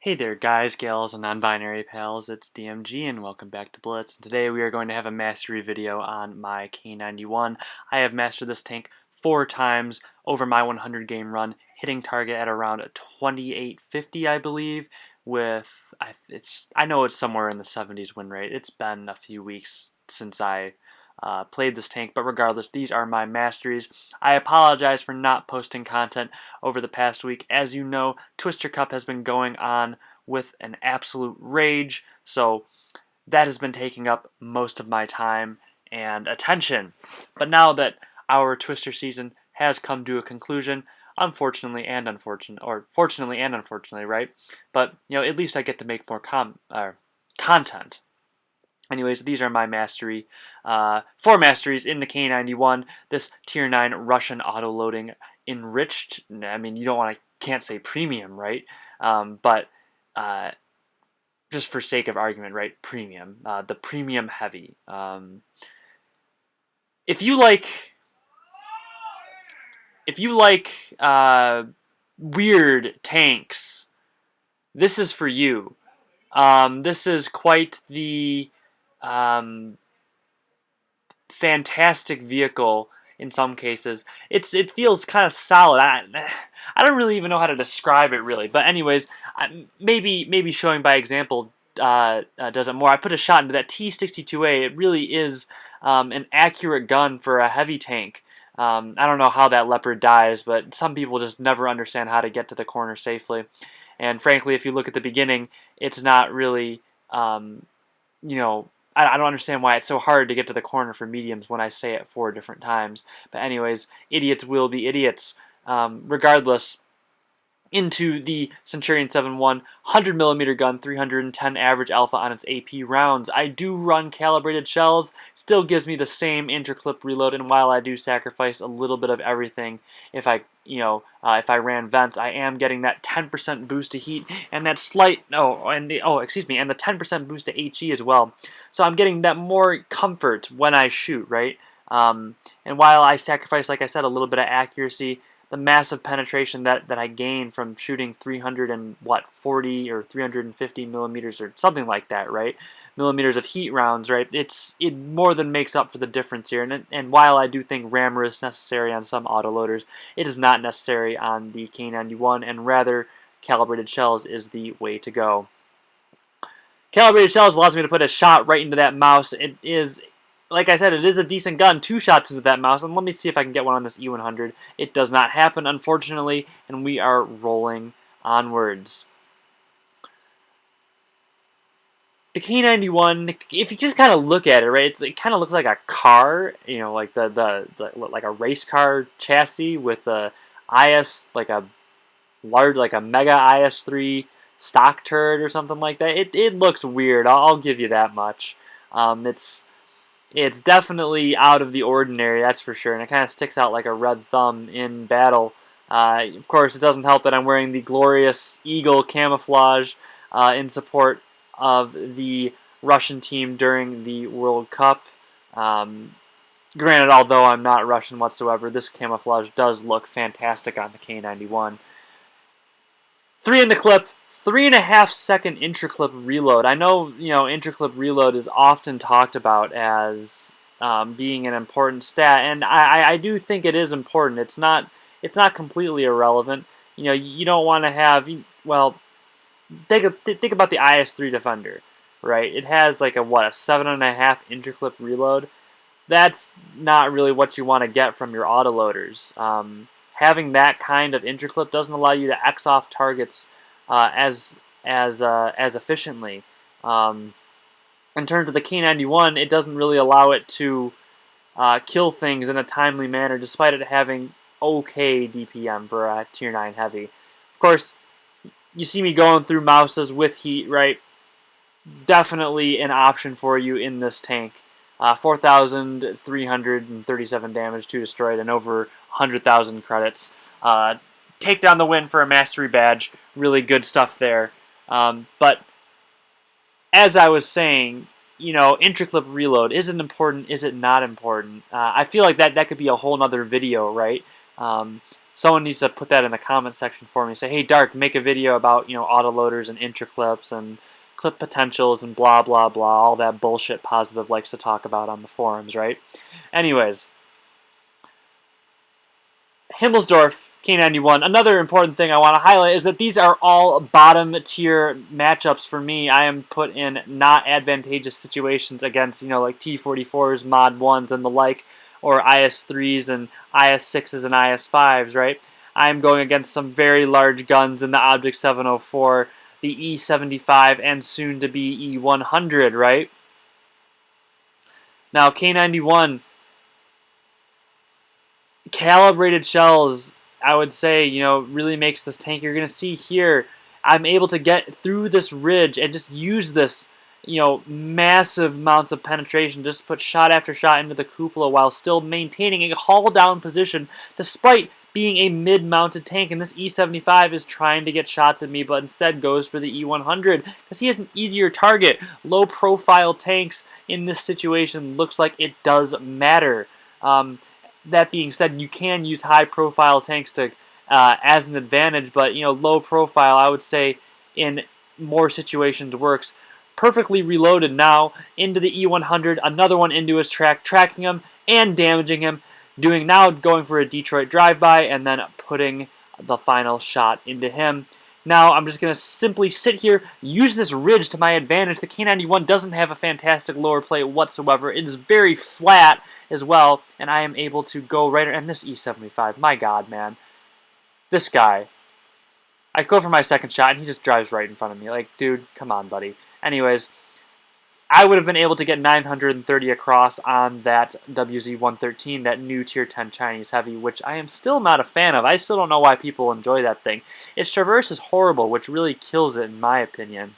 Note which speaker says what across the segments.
Speaker 1: Hey there guys, gals, and non-binary pals, it's DMG and welcome back to Blitz. And today we are going to have a mastery video on my K91. I have mastered this tank 4 times over my 100 game run, hitting target at around 2850 I believe, with, I know it's somewhere in the 70s win rate. It's been a few weeks since I played this tank, but regardless, these are my masteries. I apologize for not posting content over the past week. As you know, Twister Cup has been going on with an absolute rage, so that has been taking up most of my time and attention. But now that our Twister season has come to a conclusion, fortunately and unfortunately, right? But at least I get to make more content. Anyways, these are my mastery, 4 masteries in the K91. This tier 9 Russian auto-loading enriched. I mean, can't say premium, right? But just for sake of argument, right? Premium, the premium heavy. If you like weird tanks, this is for you. This is quite the fantastic vehicle in some cases. It feels kind of solid. I don't really even know how to describe it really. But anyways, maybe showing by example does it more. I put a shot into that T62A. It really is an accurate gun for a heavy tank. I don't know how that Leopard dies, but some people just never understand how to get to the corner safely. And frankly, if you look at the beginning, it's not really, I don't understand why it's so hard to get to the corner for mediums when I say it 4 different times. But anyways, idiots will be idiots. Regardless, into the Centurion 7.1 100mm gun, 310 average alpha on its AP rounds. I do run calibrated shells, still gives me the same interclip reload, and while I do sacrifice a little bit of everything, if I ran vents, I am getting that 10% boost to heat and that and the 10% boost to HE as well. So I'm getting that more comfort when I shoot, right? And while I sacrifice, like I said, a little bit of accuracy, the massive penetration that I gain from shooting 340 or 350 millimeters or something like that, right? Millimeters of heat rounds, right? It more than makes up for the difference here. And while I do think rammer is necessary on some autoloaders, it is not necessary on the K91, and rather calibrated shells is the way to go. Calibrated shells allows me to put a shot right into that mouse. It is, like I said, it is a decent gun. 2 shots into that mouse, and let me see if I can get one on this E100. It does not happen, unfortunately, and we are rolling onwards. The K91, if you just kind of look at it, right, it kind of looks like a car, like like a race car chassis with a like a mega IS3 stock turret or something like that. It looks weird. I'll give you that much. It's definitely out of the ordinary, that's for sure, and it kind of sticks out like a red thumb in battle. Of course, it doesn't help that I'm wearing the glorious eagle camouflage in support of the Russian team during the World Cup. Granted, although I'm not Russian whatsoever, this camouflage does look fantastic on the K91. 3 in the clip. 3.5 second interclip reload. I know, interclip reload is often talked about as being an important stat, and I do think it is important. It's not completely irrelevant. You don't want to have, well, think about the IS3 Defender, right? It has like a 7.5 interclip reload. That's not really what you want to get from your autoloaders. Having that kind of interclip doesn't allow you to X off targets as efficiently. In terms of the K91, it doesn't really allow it to kill things in a timely manner, despite it having okay DPM for a tier 9 heavy. Of course, you see me going through mouses with heat, right? Definitely an option for you in this tank. 4,337 damage to destroyed and over 100,000 credits. Take down the win for a mastery badge. Really good stuff there. But as I was saying, interclip reload, is it important? Is it not important? I feel like that could be a whole nother video, right? Someone needs to put that in the comment section for me. Say, hey, Dark, make a video about, you know, autoloaders and intraclips and clip potentials and blah, blah, blah, all that bullshit Positive likes to talk about on the forums, right? Anyways, Himmelsdorf, K91. Another important thing I want to highlight is that these are all bottom tier matchups for me. I am put in not advantageous situations against, you know, like T44s, Mod 1s, and the like, or IS3s and IS6s and IS5s, right? I'm going against some very large guns in the Object 704, the E75, and soon to be E100, right? Now, K91, calibrated shells, I would say, you know, really makes this tank. You're going to see here, I'm able to get through this ridge and just use this, you know, massive amounts of penetration, just put shot after shot into the cupola while still maintaining a hull down position despite being a mid-mounted tank. And this E75 is trying to get shots at me, but instead goes for the E100 because he has an easier target. Low-profile tanks in this situation looks like it does matter. That being said, you can use high-profile tanks to as an advantage, but you know, low-profile, I would say, in more situations works. Perfectly reloaded now into the E100, another one into his track, tracking him and damaging him. Going for a Detroit drive-by and then putting the final shot into him. Now I'm just going to simply sit here, use this ridge to my advantage. The K91 doesn't have a fantastic lower plate whatsoever. It is very flat as well, and I am able to go right. And this E75, my God, man. This guy. I go for my second shot, and he just drives right in front of me. Like, dude, come on, buddy. Anyways, I would have been able to get 930 across on that WZ-113, that new Tier 10 Chinese Heavy, which I am still not a fan of. I still don't know why people enjoy that thing. Its traverse is horrible, which really kills it in my opinion.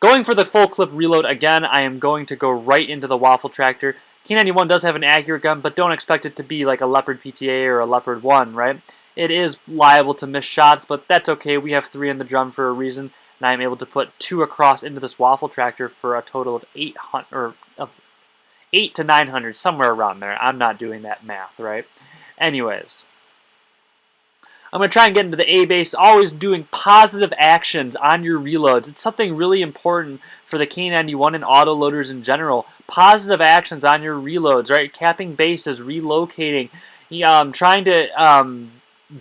Speaker 1: Going for the full clip reload again, I am going to go right into the Waffle Tractor. K91 does have an accurate gun, but don't expect it to be like a Leopard PTA or a Leopard 1, right? It is liable to miss shots, but that's okay. We have 3 in the drum for a reason. And I'm able to put 2 across into this Waffle Tractor for a total of 800 or of 8 to 900, somewhere around there. I'm not doing that math, right? Anyways, I'm going to try and get into the A base, always doing positive actions on your reloads. It's something really important for the K91 and autoloaders in general. Positive actions on your reloads, right? Capping bases, relocating, trying to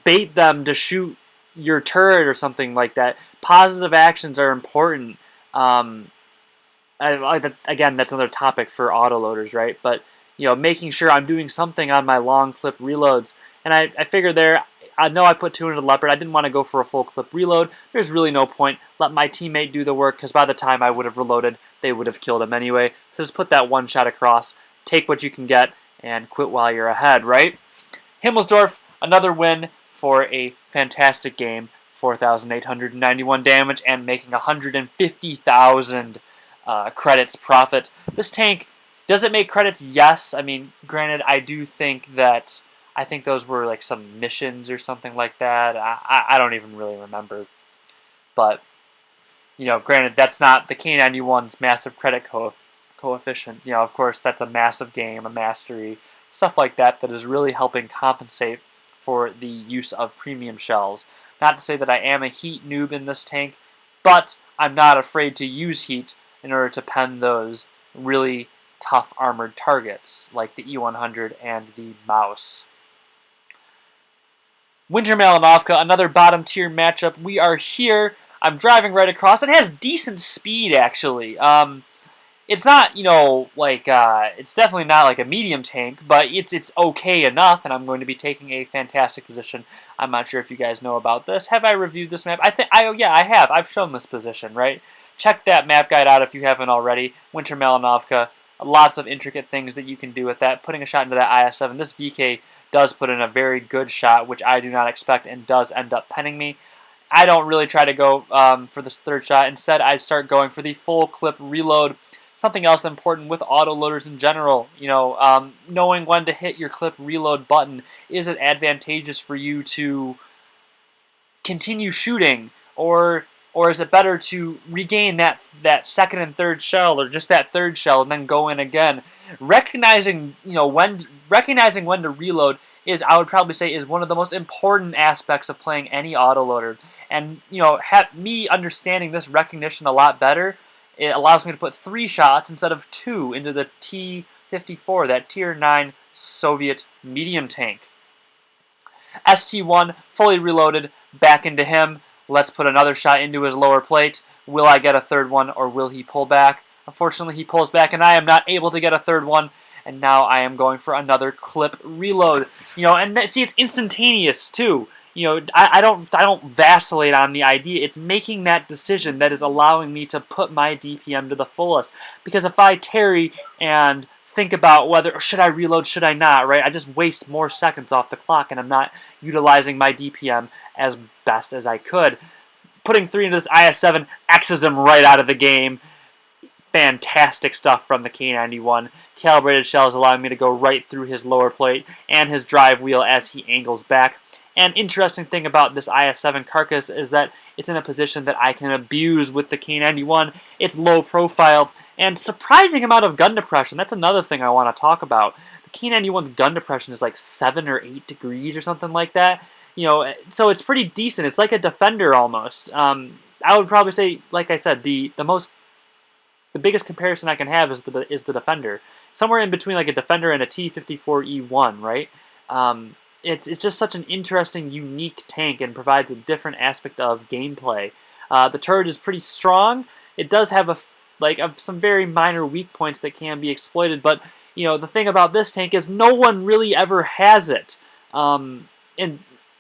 Speaker 1: bait them to shoot your turret or something like that. Positive actions are important. Again, that's another topic for autoloaders, right? But you know, making sure I'm doing something on my long clip reloads. And I figured there, I know I put 2 into the Leopard. I didn't want to go for a full clip reload. There's really no point. Let my teammate do the work, because by the time I would have reloaded, they would have killed him anyway. So just put that one shot across, take what you can get, and quit while you're ahead, right? Himmelsdorf, another win for a fantastic game. 4,891 damage and making 150,000 credits profit. This tank, does it make credits? Yes. I mean, granted, I do think that, I think those were like some missions or something like that. I don't even really remember. But, you know, granted, that's not the K91's massive credit coefficient. You know, of course, that's a massive game, a mastery, stuff like that that is really helping compensate for the use of premium shells. Not to say that I am a heat noob in this tank, but I'm not afraid to use heat in order to pen those really tough armored targets like the E100 and the Mouse. Winter Malinovka, another bottom tier matchup. We are here. I'm driving right across. It has decent speed, actually. It's not, you know, like, it's definitely not like a medium tank, but it's okay enough, and I'm going to be taking a fantastic position. I'm not sure if you guys know about this. Have I reviewed this map? Yeah, I have. I've shown this position, right? Check that map guide out if you haven't already. Winter Malinovka, lots of intricate things that you can do with that. Putting a shot into that IS-7. This VK does put in a very good shot, which I do not expect, and does end up penning me. I don't really try to go for this third shot. Instead, I start going for the full clip reload. Something else important with autoloaders in general, you know, knowing when to hit your clip reload button. Is it advantageous for you to continue shooting, or Or is it better to regain that second and third shell, or just that third shell, and then go in again? Recognizing when to reload is, I would probably say, is one of the most important aspects of playing any autoloader. And me understanding this recognition a lot better, it allows me to put 3 shots instead of 2 into the T-54, that Tier 9 Soviet medium tank. ST-1 fully reloaded, back into him. Let's put another shot into his lower plate. Will I get a third one, or will he pull back? Unfortunately, he pulls back, and I am not able to get a third one. And now I am going for another clip reload. And see, it's instantaneous too. I don't vacillate on the idea. It's making that decision that is allowing me to put my DPM to the fullest. Because if I tarry and think about whether should I reload, should I not, right? I just waste more seconds off the clock, and I'm not utilizing my DPM as best as I could. Putting 3 into this IS-7 X's him right out of the game. Fantastic stuff from the K91. Calibrated shells allowing me to go right through his lower plate and his drive wheel as he angles back. And interesting thing about this IS-7 carcass is that it's in a position that I can abuse with the K91. It's low profile and surprising amount of gun depression. That's another thing I want to talk about. The K91's gun depression is like 7 or 8 degrees or something like that. So it's pretty decent. It's like a Defender almost. I would probably say, like I said, the biggest comparison I can have is the Defender. Somewhere in between like a Defender and a T-54E1, right? It's just such an interesting, unique tank and provides a different aspect of gameplay. The turret is pretty strong. It does have some very minor weak points that can be exploited, but the thing about this tank is no one really ever has it.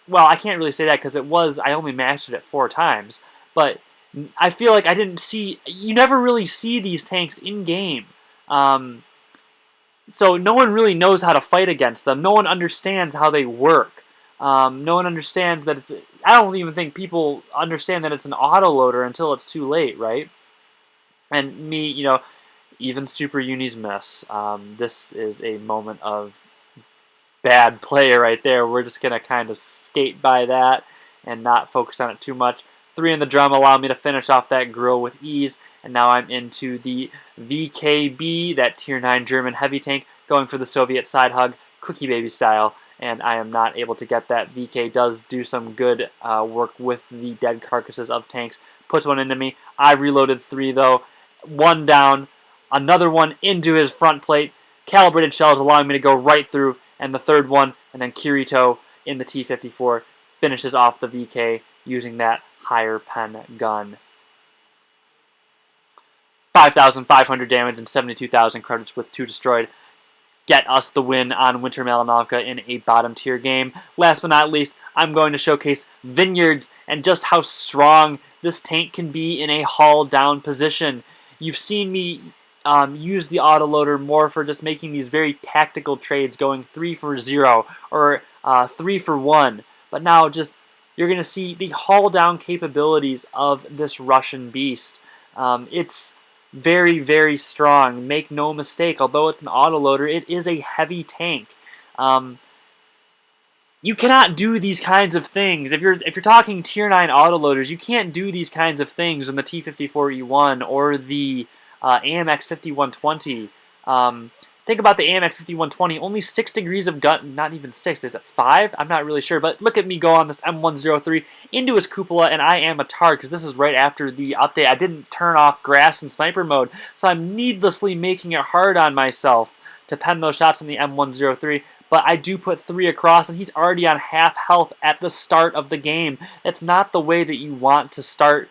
Speaker 1: Well, I can't really say that because I only matched it 4 times, but I feel like you never really see these tanks in game. So no one really knows how to fight against them. No one understands how they work. No one understands that I don't even think people understand that it's an autoloader until it's too late, right? And me, even Super Unis miss. This is a moment of bad play right there. We're just going to kind of skate by that and not focus on it too much. 3 in the drum allow me to finish off that grill with ease. And now I'm into the VKB, that Tier 9 German heavy tank, going for the Soviet side hug, quickie baby style. And I am not able to get that. VK does do some good work with the dead carcasses of tanks. Puts one into me. I reloaded 3 though. 1 down. Another one into his front plate. Calibrated shells allowing me to go right through. And the 3rd one, and then Kirito in the T-54 finishes off the VK using that higher pen gun. 5,500 damage and 72,000 credits with 2 destroyed. Get us the win on Winter Malinovka in a bottom tier game. Last but not least, I'm going to showcase Vineyards and just how strong this tank can be in a hull down position. You've seen me use the autoloader more for just making these very tactical trades, going 3 for 0 or 3 for 1. But now you're going to see the hull down capabilities of this Russian beast. It's very, very strong. Make no mistake, although it's an autoloader, it is a heavy tank. You cannot do these kinds of things. If you're talking Tier 9 autoloaders, you can't do these kinds of things in the T-54E1 or the AMX 5120. Think about the AMX 5120, only 6 degrees of gun, not even 6, is it 5? I'm not really sure, but look at me go on this M103 into his cupola, and I am a tard, because this is right after the update. I didn't turn off grass and sniper mode, so I'm needlessly making it hard on myself to pen those shots in the M103, but I do put 3 across, and he's already on half health at the start of the game. That's not the way that you want to start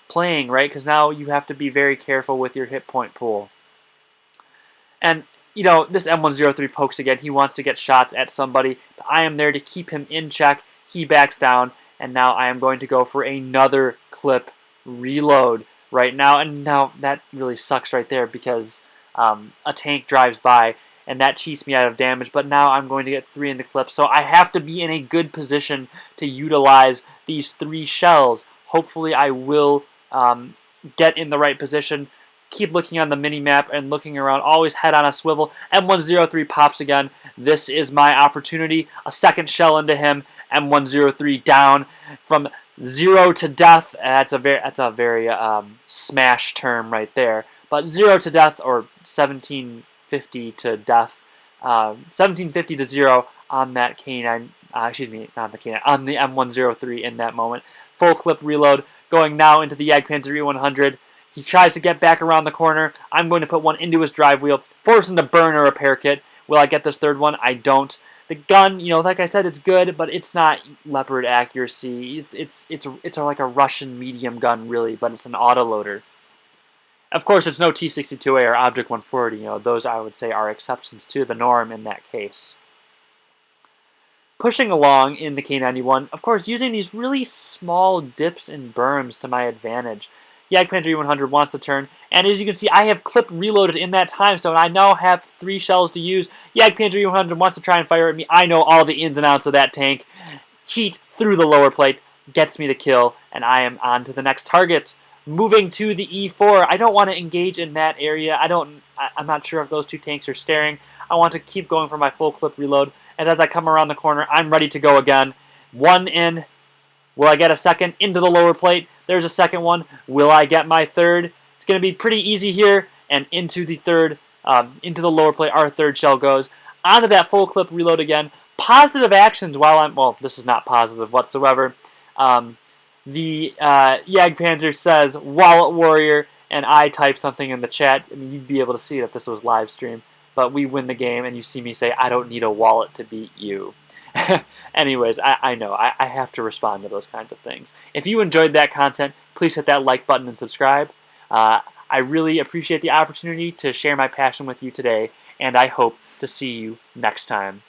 Speaker 1: playing, right? Because now you have to be very careful with your hit point pool. And, this M103 pokes again. He wants to get shots at somebody. But I am there to keep him in check. He backs down. And now I am going to go for another clip reload right now. And now that really sucks right there because a tank drives by. And that cheats me out of damage. But now I'm going to get 3 in the clip. So I have to be in a good position to utilize these 3 shells. Hopefully I will get in the right position. keep looking on the mini-map and looking around, always head on a swivel. M103 pops again. This is my opportunity. A second shell into him. M103 down from 0 to death. That's a very Smash term right there. But 0 to death, or 1750 to death. 1750 to 0 on that K9. Excuse me, not the K9, on the M103 in that moment. Full clip reload, going now into the Jagdpanzer E100. He tries to get back around the corner. I'm going to put one into his drive wheel, force him to burn a repair kit. Will I get this third one? I don't. The gun, you know, like I said, it's good, but it's not Leopard accuracy. It's like a Russian medium gun, really, but it's an autoloader. Of course, it's no T-62A or Object 140. You know, those I would say are exceptions to the norm in that case. Pushing along in the K91, of course, using these really small dips and berms to my advantage. Jagdpanzer E100 wants to turn, and as you can see, I have clip reloaded in that time, so I now have 3 shells to use. Jagdpanzer E100 wants to try and fire at me. I know all the ins and outs of that tank. Heat through the lower plate gets me the kill, and I am on to the next target. Moving to the E4, I don't want to engage in that area. I'm not sure if those 2 tanks are staring. I want to keep going for my full clip reload, and as I come around the corner, I'm ready to go again. 1 in. Will I get a second? Into the lower plate. There's a second one. Will I get my third? It's going to be pretty easy here. And into the third, into the lower plate, our third shell goes. Onto that full clip reload again. Positive actions while I'm, well, this is not positive whatsoever. The Jagdpanzer says, Wallet Warrior, and I type something in the chat. I mean, you'd be able to see it if this was live stream. But we win the game, and you see me say, I don't need a wallet to beat you. Anyways, I know. I have to respond to those kinds of things. If you enjoyed that content, please hit that like button and subscribe. I really appreciate the opportunity to share my passion with you today, and I hope to see you next time.